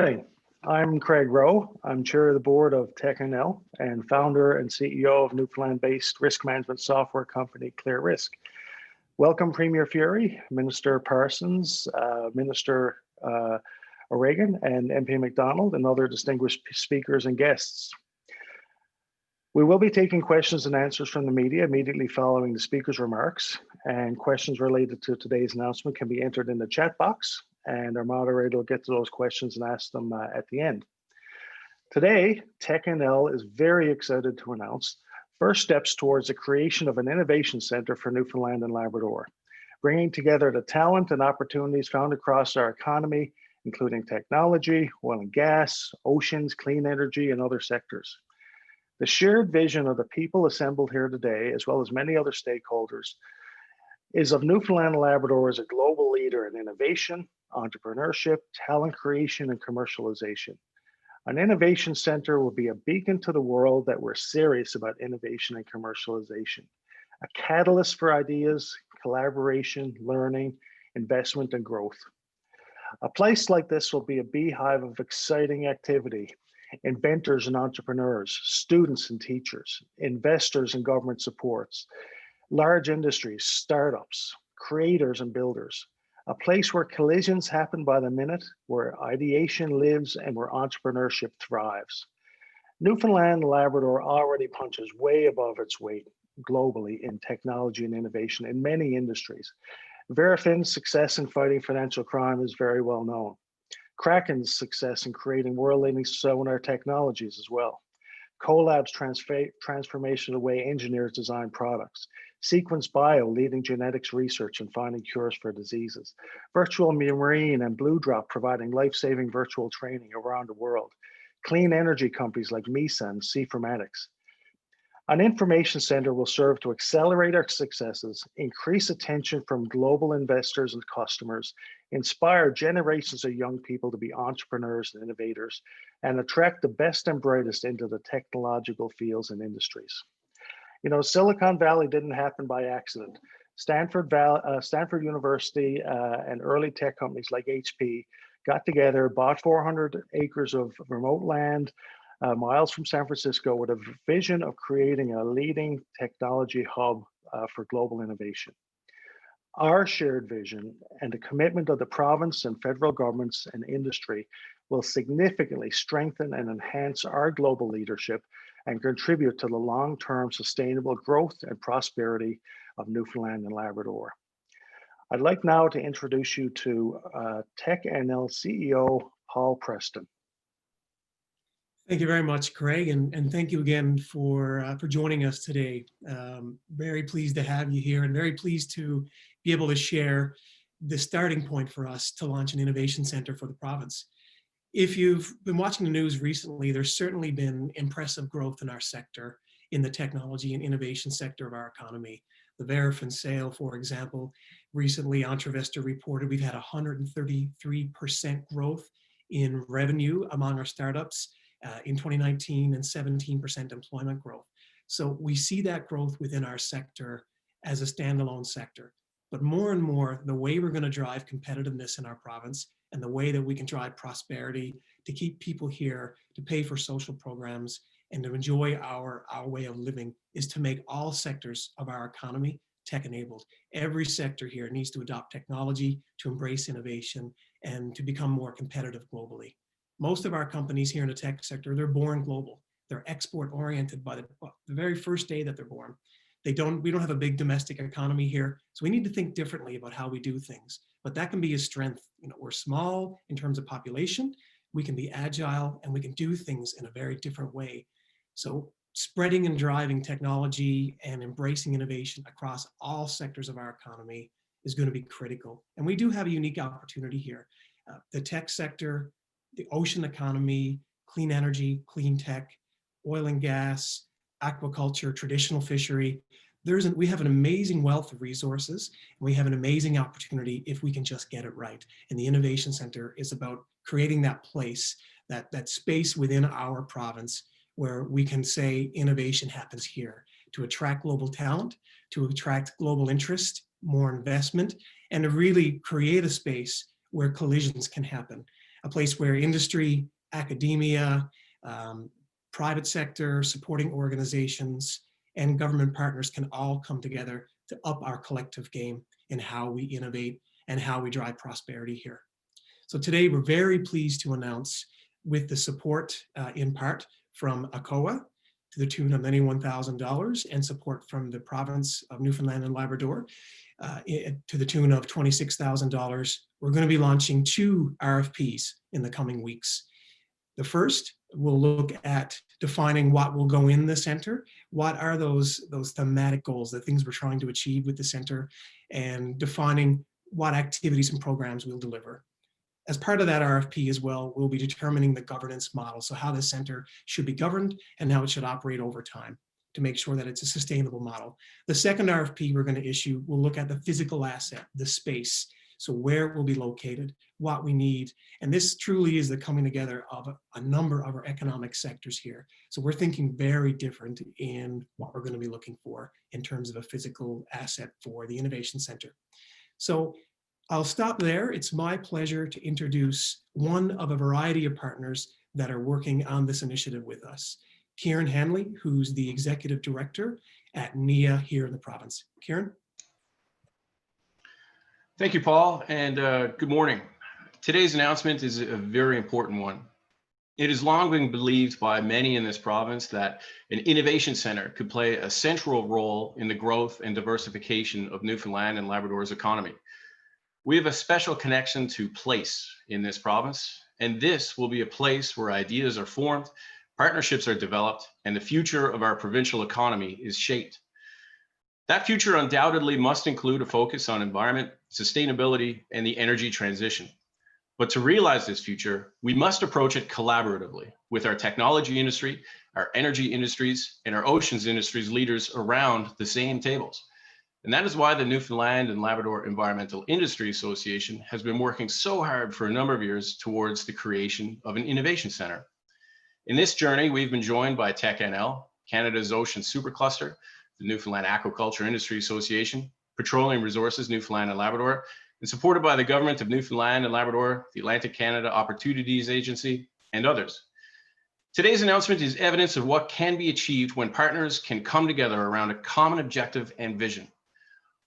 Hey, I'm Craig Rowe. I'm chair of the board of techNL and founder and CEO of Newfoundland-based risk management software company Clear Risk. Welcome, Premier Furey, Minister Parsons, Minister O'Regan, and MP MacDonald, and other distinguished speakers and guests. We will be taking questions and answers from the media immediately following the speaker's remarks, and questions related to today's announcement can be entered in the chat box, and our moderator will get to those questions and ask them at the end. Today, techNL is very excited to announce first steps towards the creation of an innovation center for Newfoundland and Labrador, bringing together the talent and opportunities found across our economy, including technology, oil and gas, oceans, clean energy, and other sectors. The shared vision of the people assembled here today, as well as many other stakeholders, is of Newfoundland and Labrador as a global leader in innovation, entrepreneurship, talent creation, and commercialization. An innovation center will be a beacon to the world that we're serious about innovation and commercialization, a catalyst for ideas, collaboration, learning, investment, and growth. A place like this will be a beehive of exciting activity, inventors and entrepreneurs, students and teachers, investors and government supports, large industries, startups, creators and builders, a place where collisions happen by the minute, where ideation lives and where entrepreneurship thrives. Newfoundland and Labrador already punches way above its weight globally in technology and innovation in many industries. Verafin's success in fighting financial crime is very well known. Kraken's success in creating world-leading sonar technologies as well. Colab's transformation of the way engineers design products. Sequence Bio leading genetics research and finding cures for diseases. Virtual Marine and Blue Drop providing life-saving virtual training around the world. Clean energy companies like Mesa and C4matics. An information center will serve to accelerate our successes, increase attention from global investors and customers, inspire generations of young people to be entrepreneurs and innovators, and attract the best and brightest into the technological fields and industries. You know, Silicon Valley didn't happen by accident. Stanford University and early tech companies like HP got together, bought 400 acres of remote land, miles from San Francisco, with a vision of creating a leading technology hub for global innovation. Our shared vision and the commitment of the province and federal governments and industry will significantly strengthen and enhance our global leadership and contribute to the long-term sustainable growth and prosperity of Newfoundland and Labrador. I'd like now to introduce you to techNL CEO, Paul Preston. Thank you very much, Craig, and thank you again for joining us today. Very pleased to have you here and very pleased to be able to share the starting point for us to launch an innovation center for the province. If you've been watching the news recently, there's certainly been impressive growth in our sector, in the technology and innovation sector of our economy. The Verafin sale, for example, recently Entrevista reported we've had 133% growth in revenue among our startups in 2019 and 17% employment growth. So we see that growth within our sector as a standalone sector. But more and more, the way we're going to drive competitiveness in our province and the way that we can drive prosperity to keep people here, to pay for social programs, and to enjoy our way of living is to make all sectors of our economy tech-enabled. Every sector here needs to adopt technology, to embrace innovation, and to become more competitive globally. Most of our companies here in the tech sector, they're born global. They're export-oriented by the very first day that they're born. We don't have a big domestic economy here, so we need to think differently about how we do things. But that can be a strength. You know, we're small in terms of population, we can be agile, and we can do things in a very different way. So spreading and driving technology and embracing innovation across all sectors of our economy is going to be critical. And we do have a unique opportunity here. The tech sector, the ocean economy, clean energy, clean tech, oil and gas, aquaculture, traditional fishery. We have an amazing wealth of resources, and we have an amazing opportunity if we can just get it right. And the Innovation Center is about creating that place, that space within our province where we can say innovation happens here, to attract global talent, to attract global interest, more investment, and to really create a space where collisions can happen. a place where industry, academia, private sector, supporting organizations, and government partners can all come together to up our collective game in how we innovate and how we drive prosperity here. So today we're very pleased to announce, with the support in part from ACOA to the tune of $91,000 and support from the province of Newfoundland and Labrador to the tune of $26,000, we're going to be launching 2 RFPs in the coming weeks. The first will look at defining what will go in the center, what are those thematic goals, the things we're trying to achieve with the center, and defining what activities and programs we'll deliver. As part of that RFP as well, we'll be determining the governance model, so how the center should be governed and how it should operate over time to make sure that it's a sustainable model. The second RFP we're going to issue will look at the physical asset, the space, so where it will be located, what we need, and this truly is the coming together of a number of our economic sectors here. So we're thinking very different in what we're going to be looking for in terms of a physical asset for the Innovation Center. So I'll stop there. It's my pleasure to introduce one of a variety of partners that are working on this initiative with us. Kieran Hanley, who's the Executive Director at NIA here in the province. Kieran? Thank you, Paul, and good morning. Today's announcement is a very important one. It has long been believed by many in this province that an innovation center could play a central role in the growth and diversification of Newfoundland and Labrador's economy. We have a special connection to place in this province, and this will be a place where ideas are formed, partnerships are developed, and the future of our provincial economy is shaped. That future undoubtedly must include a focus on environment, sustainability, and the energy transition. But to realize this future, we must approach it collaboratively with our technology industry, our energy industries, and our oceans industries leaders around the same tables. And that is why the Newfoundland and Labrador Environmental Industry Association has been working so hard for a number of years towards the creation of an innovation center. In this journey, we've been joined by techNL, Canada's Ocean Supercluster, the Newfoundland Aquaculture Industry Association, Petroleum Resources Newfoundland and Labrador, and supported by the Government of Newfoundland and Labrador, the Atlantic Canada Opportunities Agency, and others. Today's announcement is evidence of what can be achieved when partners can come together around a common objective and vision.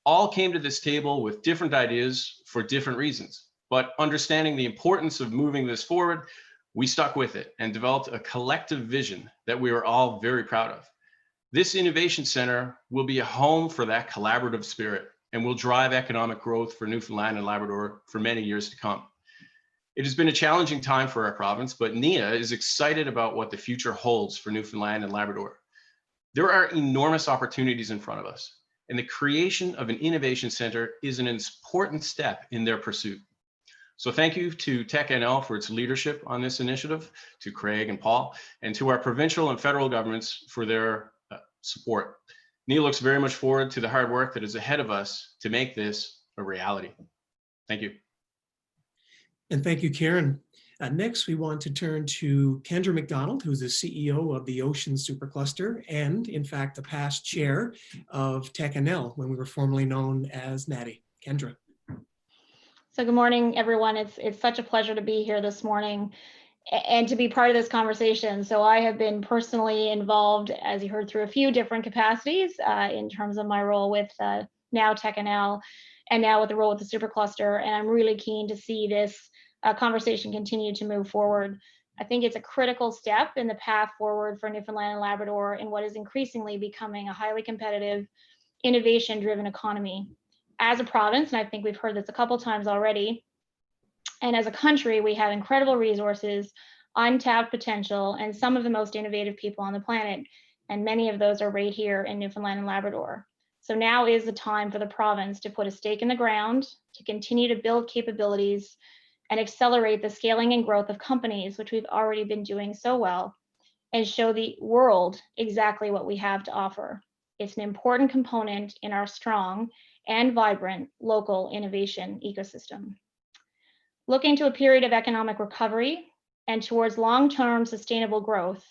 All came to this table with different ideas for different reasons, but understanding the importance of moving this forward, we stuck with it and developed a collective vision that we are all very proud of. This innovation center will be a home for that collaborative spirit and will drive economic growth for Newfoundland and Labrador for many years to come. It has been a challenging time for our province, but NIA is excited about what the future holds for Newfoundland and Labrador. There are enormous opportunities in front of us, and the creation of an innovation center is an important step in their pursuit. So thank you to techNL for its leadership on this initiative, to Craig and Paul, and to our provincial and federal governments for their support. NIA looks very much forward to the hard work that is ahead of us to make this a reality. Thank you. And thank you, Kieran. Next, we want to turn to Kendra MacDonald, who's the CEO of the Ocean Supercluster and, in fact, the past chair of techNL when we were formerly known as NATI. Kendra. So good morning, everyone. It's such a pleasure to be here this morning and to be part of this conversation. So I have been personally involved, as you heard, through a few different capacities in terms of my role with now techNL and now with the role with the Supercluster. And I'm really keen to see this conversation continue to move forward. I think it's a critical step in the path forward for Newfoundland and Labrador in what is increasingly becoming a highly competitive, innovation-driven economy. As a province, and I think we've heard this a couple times already, and as a country, we have incredible resources, untapped potential, and some of the most innovative people on the planet. And many of those are right here in Newfoundland and Labrador. So now is the time for the province to put a stake in the ground, to continue to build capabilities and accelerate the scaling and growth of companies, which we've already been doing so well, and show the world exactly what we have to offer. It's an important component in our strong and vibrant local innovation ecosystem. Looking to a period of economic recovery and towards long-term sustainable growth,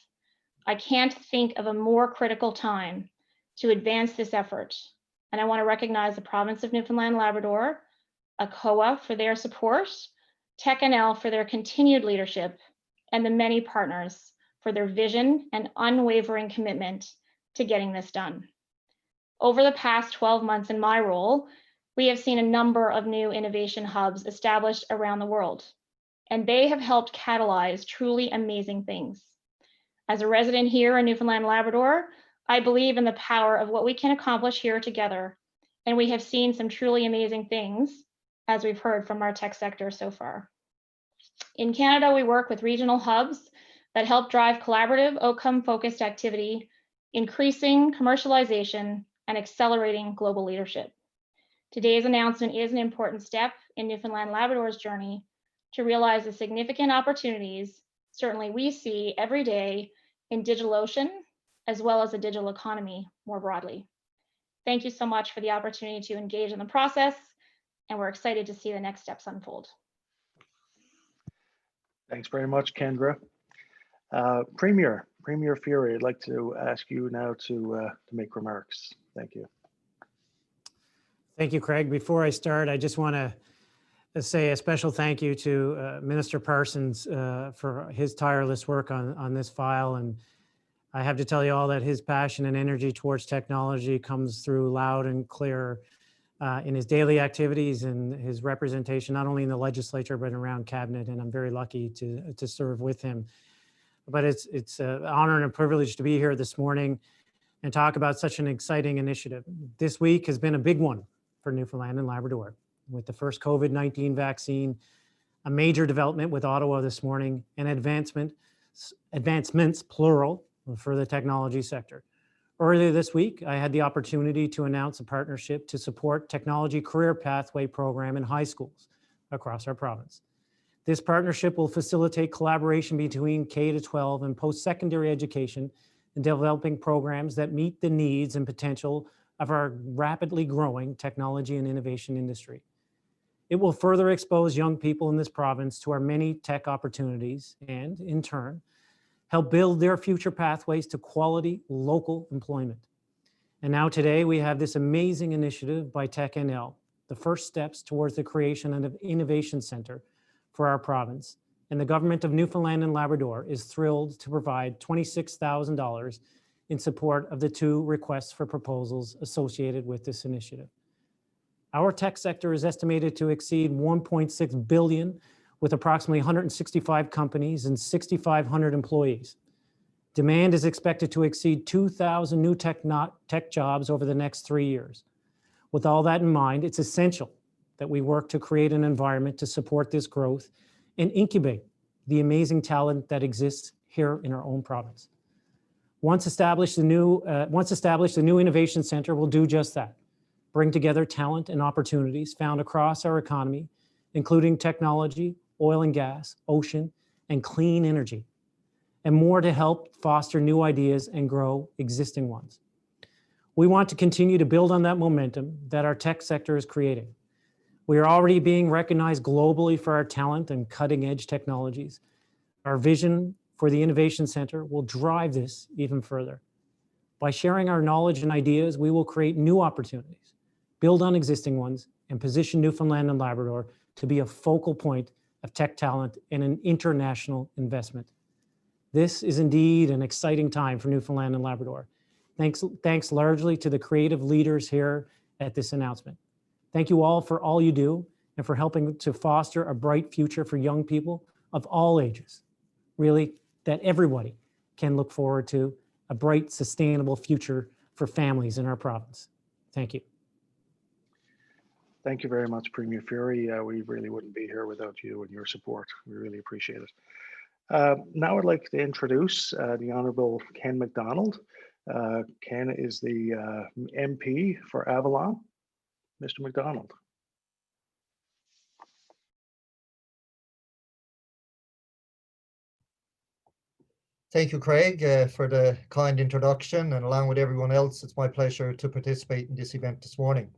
I can't think of a more critical time to advance this effort. And I want to recognize the province of Newfoundland and Labrador, ACOA for their support, techNL for their continued leadership, and the many partners for their vision and unwavering commitment to getting this done. Over the past 12 months in my role, we have seen a number of new innovation hubs established around the world, and they have helped catalyze truly amazing things. As a resident here in Newfoundland and Labrador, I believe in the power of what we can accomplish here together, and we have seen some truly amazing things, as we've heard from our tech sector so far. In Canada, we work with regional hubs that help drive collaborative, outcome-focused activity, increasing commercialization and accelerating global leadership. Today's announcement is an important step in Newfoundland and Labrador's journey to realize the significant opportunities certainly we see every day in DigitalOcean, as well as the digital economy more broadly. Thank you so much for the opportunity to engage in the process, and we're excited to see the next steps unfold. Thanks very much, Kendra. Premier Furey, I'd like to ask you now to make remarks. Thank you. Thank you, Craig. Before I start, I just want to say a special thank you to Minister Parsons for his tireless work on this file. And I have to tell you all that his passion and energy towards technology comes through loud and clear in his daily activities and his representation, not only in the legislature, but around cabinet. And I'm very lucky to serve with him. But it's an honor and a privilege to be here this morning and talk about such an exciting initiative. This week has been a big one for Newfoundland and Labrador, with the first COVID-19 vaccine, a major development with Ottawa this morning, and advancements, plural, for the technology sector. Earlier this week, I had the opportunity to announce a partnership to support technology career pathway program in high schools across our province. This partnership will facilitate collaboration between K-12 and post-secondary education in developing programs that meet the needs and potential of our rapidly growing technology and innovation industry. It will further expose young people in this province to our many tech opportunities and, in turn, help build their future pathways to quality local employment. And now today we have this amazing initiative by techNL, the first steps towards the creation of an innovation center for our province. And the government of Newfoundland and Labrador is thrilled to provide $26,000 in support of the 2 requests for proposals associated with this initiative. Our tech sector is estimated to exceed $1.6 billion, with approximately 165 companies and 6,500 employees. Demand is expected to exceed 2,000 new tech jobs over the next 3 years. With all that in mind, it's essential that we work to create an environment to support this growth and incubate the amazing talent that exists here in our own province. Once established, the new Innovation Center will do just that, bring together talent and opportunities found across our economy, including technology, oil and gas, ocean, and clean energy, and more to help foster new ideas and grow existing ones. We want to continue to build on that momentum that our tech sector is creating. We are already being recognized globally for our talent and cutting-edge technologies. Our vision for the Innovation Center will drive this even further. By sharing our knowledge and ideas, we will create new opportunities, build on existing ones, and position Newfoundland and Labrador to be a focal point of tech talent and an international investment. This is indeed an exciting time for Newfoundland and Labrador. Thanks largely to the creative leaders here at this announcement. Thank you all for all you do and for helping to foster a bright future for young people of all ages. Really, that everybody can look forward to a bright, sustainable future for families in our province. Thank you. Thank you very much, Premier Furey. We really wouldn't be here without you and your support. We really appreciate it. Now I'd like to introduce the Honourable Ken McDonald. Ken is the MP for Avalon. Mr. McDonald. Thank you, Craig, for the kind introduction, and along with everyone else, it's my pleasure to participate in this event this morning.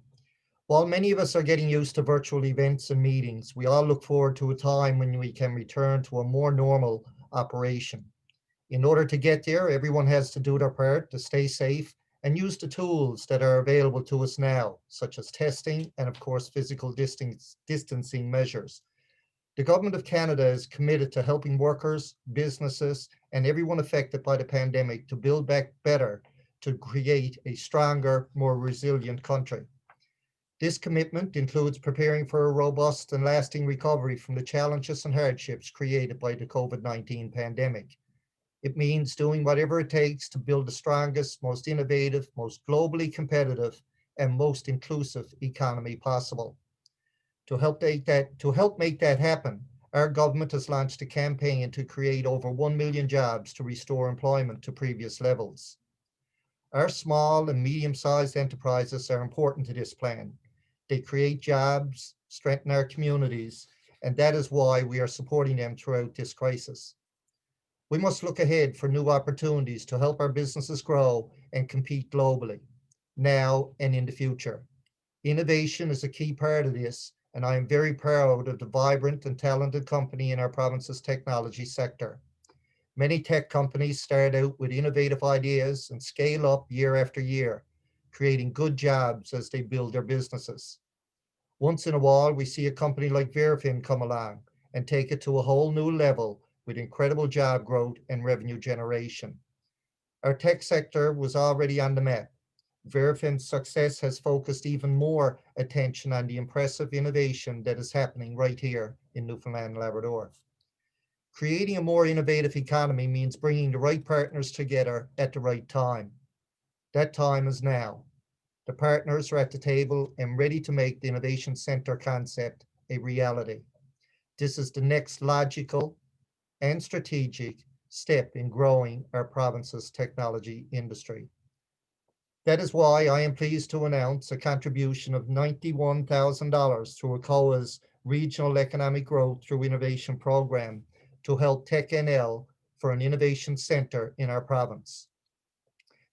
While many of us are getting used to virtual events and meetings, we all look forward to a time when we can return to a more normal operation. In order to get there, everyone has to do their part to stay safe and use the tools that are available to us now, such as testing and, of course, physical distancing measures. The Government of Canada is committed to helping workers, businesses, and everyone affected by the pandemic to build back better to create a stronger, more resilient country. This commitment includes preparing for a robust and lasting recovery from the challenges and hardships created by the COVID-19 pandemic. It means doing whatever it takes to build the strongest, most innovative, most globally competitive, and most inclusive economy possible. To help make that happen, our government has launched a campaign to create over 1 million jobs to restore employment to previous levels. Our small and medium-sized enterprises are important to this plan. They create jobs, strengthen our communities, and that is why we are supporting them throughout this crisis. We must look ahead for new opportunities to help our businesses grow and compete globally, now and in the future. Innovation is a key part of this, and I am very proud of the vibrant and talented company in our province's technology sector. Many tech companies start out with innovative ideas and scale up year after year, creating good jobs as they build their businesses. Once in a while, we see a company like Verifin come along and take it to a whole new level with incredible job growth and revenue generation. Our tech sector was already on the map. Verifin's success has focused even more attention on the impressive innovation that is happening right here in Newfoundland and Labrador. Creating a more innovative economy means bringing the right partners together at the right time. That time is now. The partners are at the table and ready to make the Innovation Centre concept a reality. This is the next logical and strategic step in growing our province's technology industry. That is why I am pleased to announce a contribution of $91,000 through ACOA's Regional Economic Growth through Innovation Program to help techNL for an innovation centre in our province.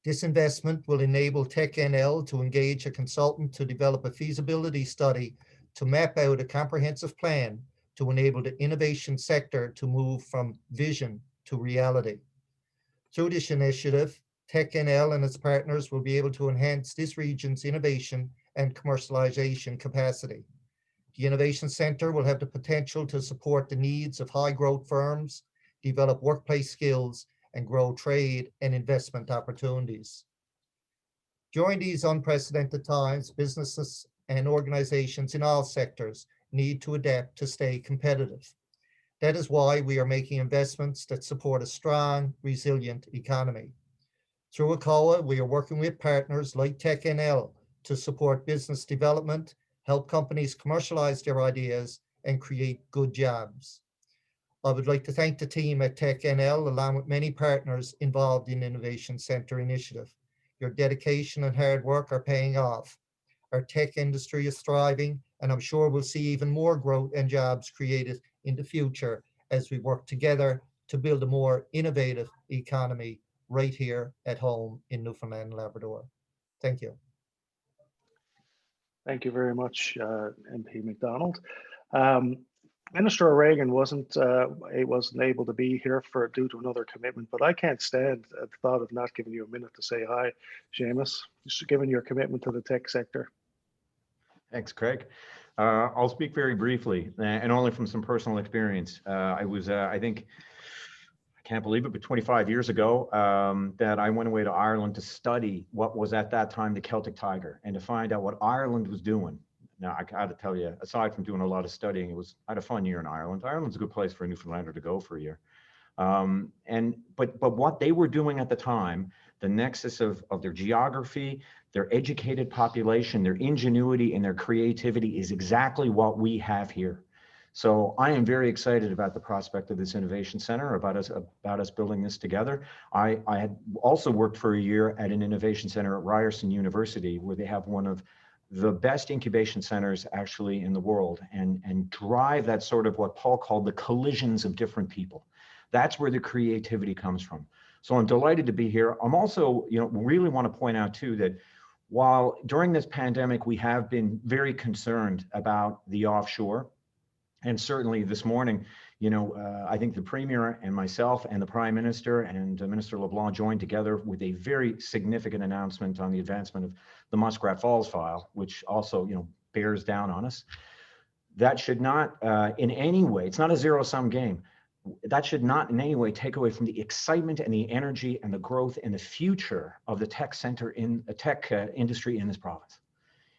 This investment will enable techNL to engage a consultant to develop a feasibility study to map out a comprehensive plan to enable the innovation sector to move from vision to reality. Through this initiative, techNL and its partners will be able to enhance this region's innovation and commercialization capacity. The Innovation Centre will have the potential to support the needs of high growth firms, develop workplace skills, and grow trade and investment opportunities. During these unprecedented times, businesses and organizations in all sectors need to adapt to stay competitive. That is why we are making investments that support a strong, resilient economy. Through ACOA, we are working with partners like techNL to support business development, help companies commercialize their ideas, and create good jobs. I would like to thank the team at techNL, along with many partners involved in the Innovation Centre initiative. Your dedication and hard work are paying off. Our tech industry is thriving, and I'm sure we'll see even more growth and jobs created in the future as we work together to build a more innovative economy right here at home in Newfoundland and Labrador. Thank you. Thank you very much, MP McDonald. Minister O'Regan wasn't able to be here due to another commitment, but I can't stand the thought of not giving you a minute to say hi, Seamus, just given your commitment to the tech sector. Thanks, Craig. I'll speak very briefly and only from some personal experience. I think, I can't believe it, but 25 years ago that I went away to Ireland to study what was at that time the Celtic Tiger and to find out what Ireland was doing. Now, I got to tell you, aside from doing a lot of studying, I had a fun year in Ireland. Ireland's a good place for a Newfoundlander to go for a year. But what they were doing at the time, the nexus of their geography, their educated population, their ingenuity, and their creativity is exactly what we have here. So I am very excited about the prospect of this innovation center, about us building this together. I had also worked for a year at an innovation center at Ryerson University, where they have one of the best incubation centers actually in the world, and drive that sort of what Paul called the collisions of different people. That's where the creativity comes from. So I'm delighted to be here. I'm also, really want to point out too that while during this pandemic, we have been very concerned about the offshore, and certainly this morning, I think the Premier and myself and the Prime Minister and Minister LeBlanc joined together with a very significant announcement on the advancement of the Muskrat Falls file, which also, bears down on us. that should not in any way, it's not a zero-sum game. That should not in any way take away from the excitement and the energy and the growth and the future of the tech center in a tech industry in this province.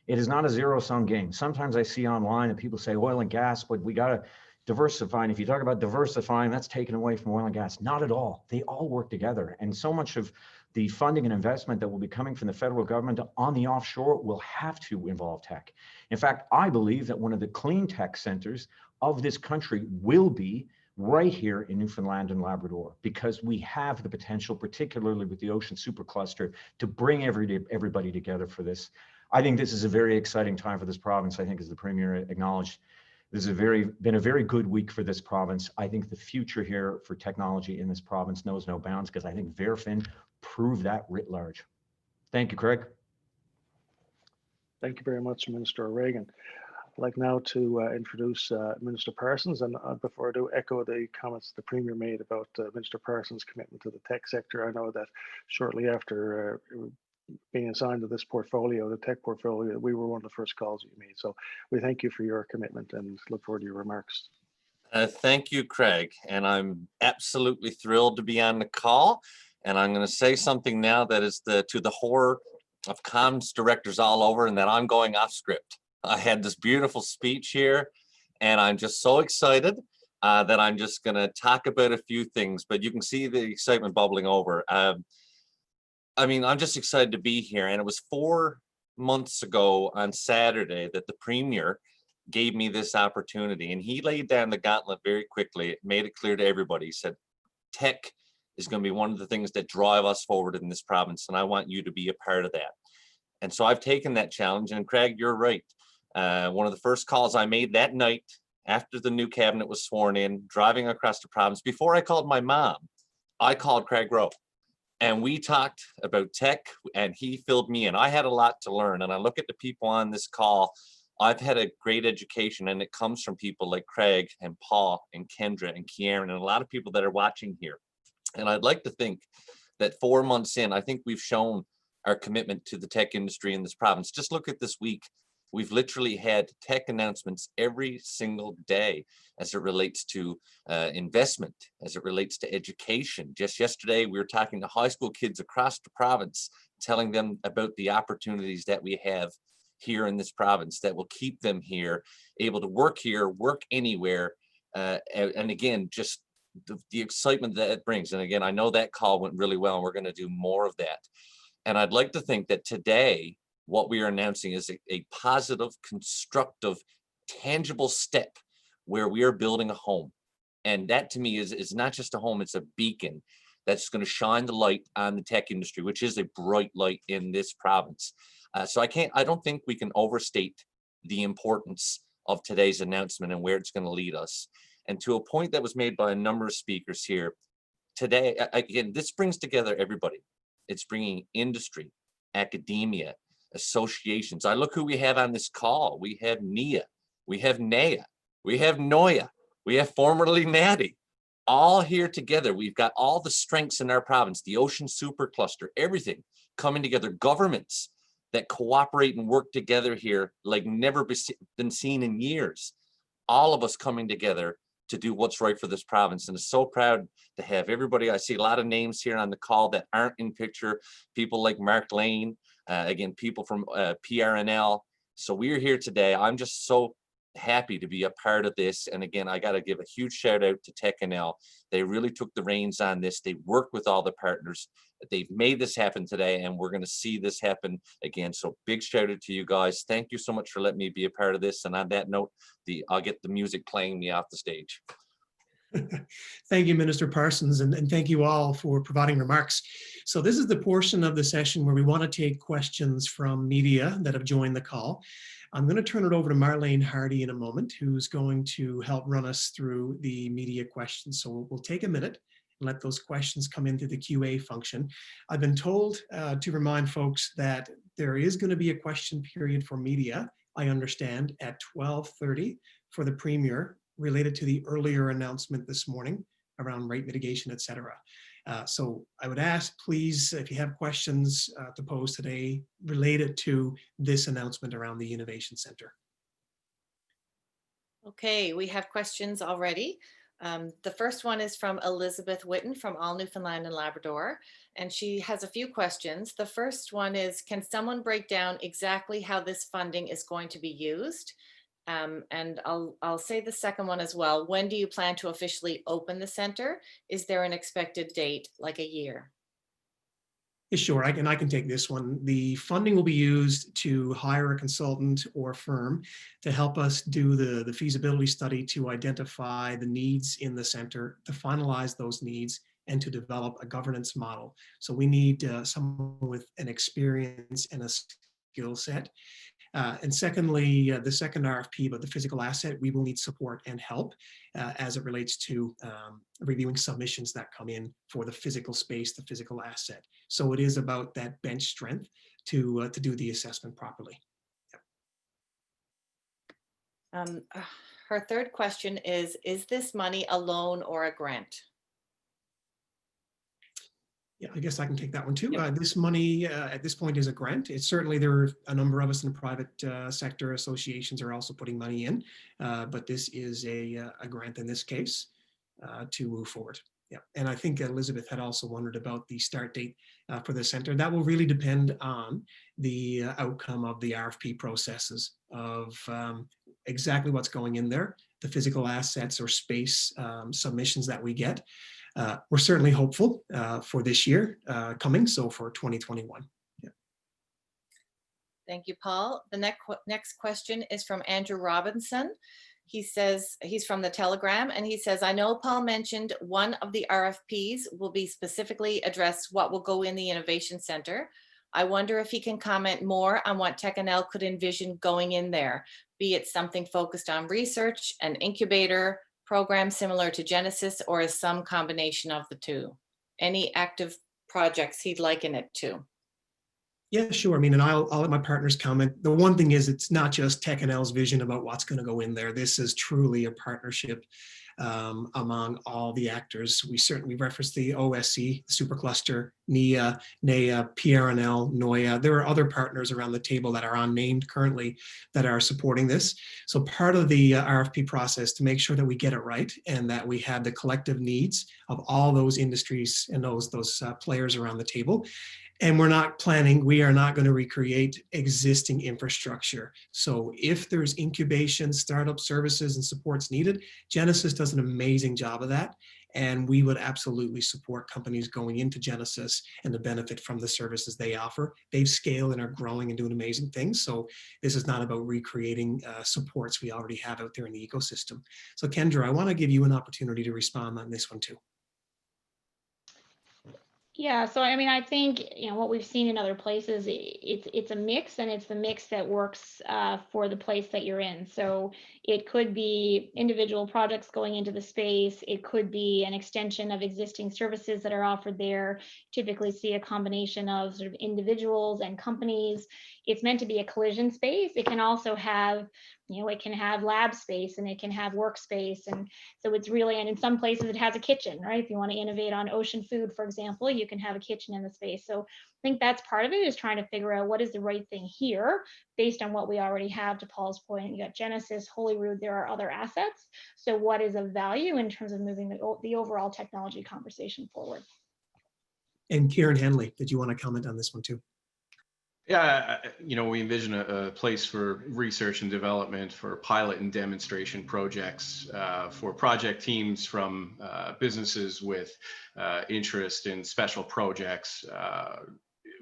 It is not a zero-sum game. Sometimes I see online that people say oil and gas, but we got to diversify. And if you talk about diversifying, that's taken away from oil and gas. Not at all. They all work together. And so much of the funding and investment that will be coming from the federal government on the offshore will have to involve tech. In fact, I believe that one of the clean tech centers of this country will be right here in Newfoundland and Labrador, because we have the potential, particularly with the Ocean Supercluster, to bring everybody together for this. I think this is a very exciting time for this province. I think, as the Premier acknowledged, this has been a very good week for this province. I think the future here for technology in this province knows no bounds, because I think Verfin proved that writ large. Thank you, Craig. Thank you very much, Minister O'Regan. I'd like now to introduce Minister Parsons, and before I do, echo the comments the Premier made about Minister Parsons' commitment to the tech sector. I know that shortly after being assigned to this portfolio, the tech portfolio, we were one of the first calls you made. So we thank you for your commitment and look forward to your remarks. Thank you, Craig. And I'm absolutely thrilled to be on the call. And I'm going to say something now that is to the horror of comms directors all over, and that I'm going off script. I had this beautiful speech here, and I'm just so excited that I'm just going to talk about a few things, but you can see the excitement bubbling over. I mean, I'm just excited to be here. And it was 4 months ago on Saturday that the Premier gave me this opportunity, and he laid down the gauntlet very quickly, made it clear to everybody. He said, tech is going to be one of the things that drive us forward in this province, and I want you to be a part of that. And so I've taken that challenge, and Craig, you're right. One of the first calls I made that night after the new cabinet was sworn in, driving across the province, before I called my mom, I called Craig Rowe. And we talked about tech, and he filled me in. I had a lot to learn, and I look at the people on this call. I've had a great education, and it comes from people like Craig and Paul and Kendra and Kieran and a lot of people that are watching here. And I'd like to think that 4 months in, I think we've shown our commitment to the tech industry in this province. Just look at this week. We've literally had tech announcements every single day as it relates to investment, as it relates to education. Just yesterday, we were talking to high school kids across the province, telling them about the opportunities that we have here in this province that will keep them here, able to work here, work anywhere. And again, just the excitement that it brings. And again, I know that call went really well, and we're going to do more of that. And I'd like to think that today, what we are announcing is a positive, constructive, tangible step where we are building a home. And that to me is not just a home, it's a beacon that's going to shine the light on the tech industry, which is a bright light in this province. So I don't think we can overstate the importance of today's announcement and where it's going to lead us. And to a point that was made by a number of speakers here today, again, this brings together everybody. It's bringing industry, academia, associations. I look who we have on this call. We have NIA, we have NEA, we have NOIA, we have formerly NATI, all here together. We've got all the strengths in our province, the Ocean Supercluster, everything coming together, governments that cooperate and work together here like never been seen in years. All of us coming together to do what's right for this province. And I'm so proud to have everybody. I see a lot of names here on the call that aren't in picture, people like Mark Lane, again, people from PRNL. So we're here today. I'm just so happy to be a part of this. And again, I got to give a huge shout out to techNL. They really took the reins on this. They worked with all the partners. They've made this happen today, and we're going to see this happen again. So big shout out to you guys. Thank you so much for letting me be a part of this. And on that note, I'll get the music playing me off the stage. Thank you, Minister Parsons, and thank you all for providing remarks. So this is the portion of the session where we want to take questions from media that have joined the call. I'm going to turn it over to Marlene Hardy in a moment, who's going to help run us through the media questions. So we'll take a minute and let those questions come into the QA function. I've been told to remind folks that there is going to be a question period for media, I understand, at 12:30 for the Premier, related to the earlier announcement this morning around rate mitigation, et cetera. So I would ask, please, if you have questions to pose today related to this announcement around the Innovation Center. Okay, we have questions already. The first one is from Elizabeth Witten from All Newfoundland and Labrador, and she has a few questions. The first one is, can someone break down exactly how this funding is going to be used? And I'll say the second one as well. When do you plan to officially open the center? Is there an expected date, like a year? Yeah, sure, I can take this one. The funding will be used to hire a consultant or firm to help us do the feasibility study to identify the needs in the center, to finalize those needs, and to develop a governance model. So we need someone with an experience and a skill set. And secondly, the second RFP about the physical asset, we will need support and help as it relates to reviewing submissions that come in for the physical space, the physical asset. So it is about that bench strength to do the assessment properly. Her third question is this money a loan or a grant? Yeah, I guess I can take that one too. This money at this point is a grant. It's certainly, there are a number of us in the private sector associations are also putting money in, but this is a grant in this case to move forward. Yeah, and I think Elizabeth had also wondered about the start date for the center. That will really depend on the outcome of the RFP processes of exactly what's going in there, the physical assets or space submissions that we get. We're certainly hopeful for this year coming, so for 2021. Yeah. Thank you, Paul. The next question is from Andrew Robinson. He says, he's from the Telegram, and he says, I know Paul mentioned one of the RFPs will be specifically address what will go in the Innovation Center. I wonder if he can comment more on what techNL could envision going in there, be it something focused on research, an incubator program similar to Genesis, or is some combination of the two? Any active projects he'd liken it to? Yeah, sure. I mean, and I'll let my partners comment. The one thing is, it's not just techNL's vision about what's going to go in there. This is truly a partnership among all the actors. We certainly referenced the OSC, the Supercluster, NIA, NEA, PRNL, NOIA. There are other partners around the table that are unnamed currently that are supporting this. So part of the RFP process to make sure that we get it right and that we have the collective needs of all those industries and those players around the table. And we are not going to recreate existing infrastructure. So if there's incubation, startup services and supports needed, Genesis does an amazing job of that. And we would absolutely support companies going into Genesis and to benefit from the services they offer. They've scaled and are growing and doing amazing things. So this is not about recreating supports we already have out there in the ecosystem. So Kendra, I want to give you an opportunity to respond on this one too. Yeah, so I mean, I think, what we've seen in other places, it's a mix, and it's the mix that works for the place that you're in. So it could be individual projects going into the space. It could be an extension of existing services that are offered there. Typically see a combination of sort of individuals and companies. It's meant to be a collision space. It can also have, it can have lab space, and it can have workspace. And so it's really, and in some places it has a kitchen, right? If you want to innovate on ocean food, for example, you can have a kitchen in the space. So I think that's part of it, is trying to figure out what is the right thing here based on what we already have. To Paul's point, you got Genesis, Holyrood, there are other assets. So what is of value in terms of moving the overall technology conversation forward? And Kieran Hanley, did you want to comment on this one too? Yeah, we envision a place for research and development, for pilot and demonstration projects, for project teams from businesses with interest in special projects,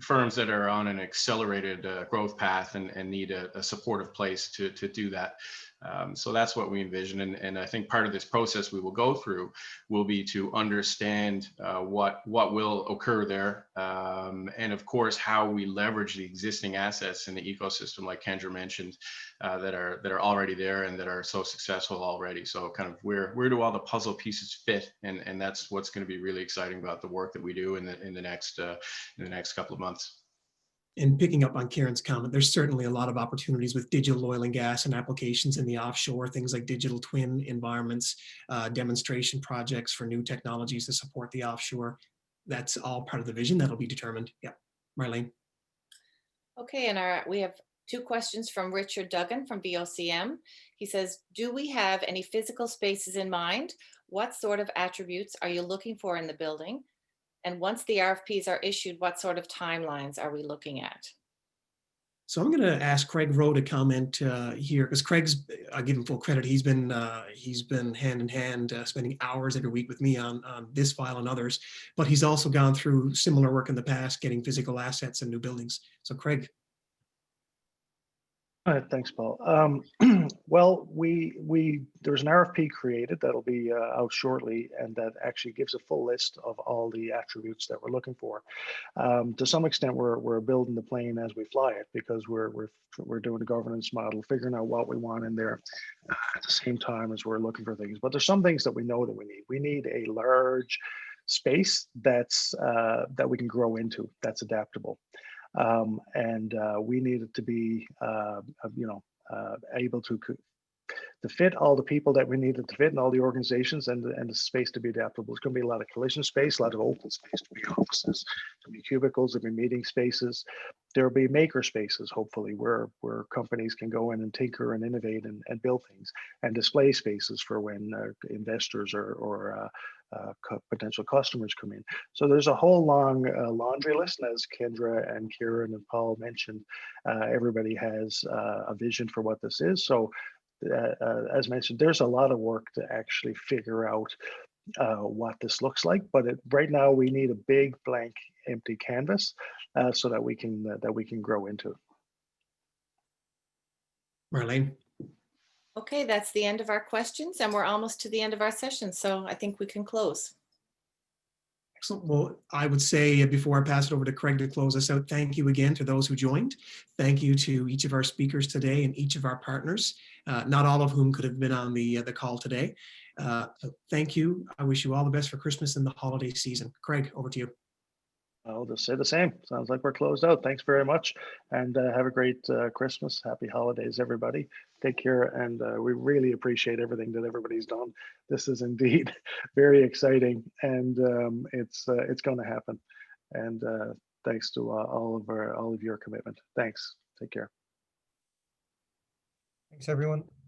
firms that are on an accelerated growth path and need a supportive place to do that. So that's what we envision. And I think part of this process we will go through will be to understand what will occur there. And of course, how we leverage the existing assets in the ecosystem, like Kendra mentioned, that are already there and that are so successful already. So kind of where do all the puzzle pieces fit? And that's what's going to be really exciting about the work that we do in the next couple of months. And picking up on Kieran's comment, there's certainly a lot of opportunities with digital oil and gas and applications in the offshore, things like digital twin environments, demonstration projects for new technologies to support the offshore. That's all part of the vision that'll be determined. Yeah, Marlene. Okay, and we have Two questions from Richard Duggan from VOCM. He says, do we have any physical spaces in mind? What sort of attributes are you looking for in the building? And once the RFPs are issued, what sort of timelines are we looking at? So I'm going to ask Craig Rowe to comment here, because Craig's, I give him full credit. He's been hand in hand, spending hours every week with me on this file and others. But he's also gone through similar work in the past, getting physical assets and new buildings. So Craig. Thanks, Paul. Well, there's an RFP created that'll be out shortly, and that actually gives a full list of all the attributes that we're looking for. To some extent, we're building the plane as we fly it, because we're doing a governance model, figuring out what we want in there at the same time as we're looking for things. But there's some things that we know that we need. We need a large space that's that we can grow into, that's adaptable. We needed to be, able to fit all the people that we needed to fit in all the organizations, and the space to be adaptable. There's going to be a lot of collision space, a lot of open space to be offices, to be cubicles, to be meeting spaces. There'll be maker spaces, hopefully, where companies can go in and tinker and innovate and build things, and display spaces for when investors or potential customers come in. So there's a whole long laundry list, and as Kendra and Kieran and Paul mentioned, everybody has a vision for what this is. So as mentioned, there's a lot of work to actually figure out what this looks like. But right now we need a big blank empty canvas so that we can grow into it. Marlene. Okay, that's the end of our questions, and we're almost to the end of our session. So I think we can close. Excellent. Well, I would say before I pass it over to Craig to close us out, thank you again to those who joined. Thank you to each of our speakers today and each of our partners, not all of whom could have been on the call today. So thank you. I wish you all the best for Christmas and the holiday season. Craig, over to you. I'll just say the same. Sounds like we're closed out. Thanks very much, and have a great Christmas. Happy holidays, everybody. Take care, and we really appreciate everything that everybody's done. This is indeed very exciting, and it's going to happen. And thanks to all of your commitment. Thanks. Take care. Thanks, everyone.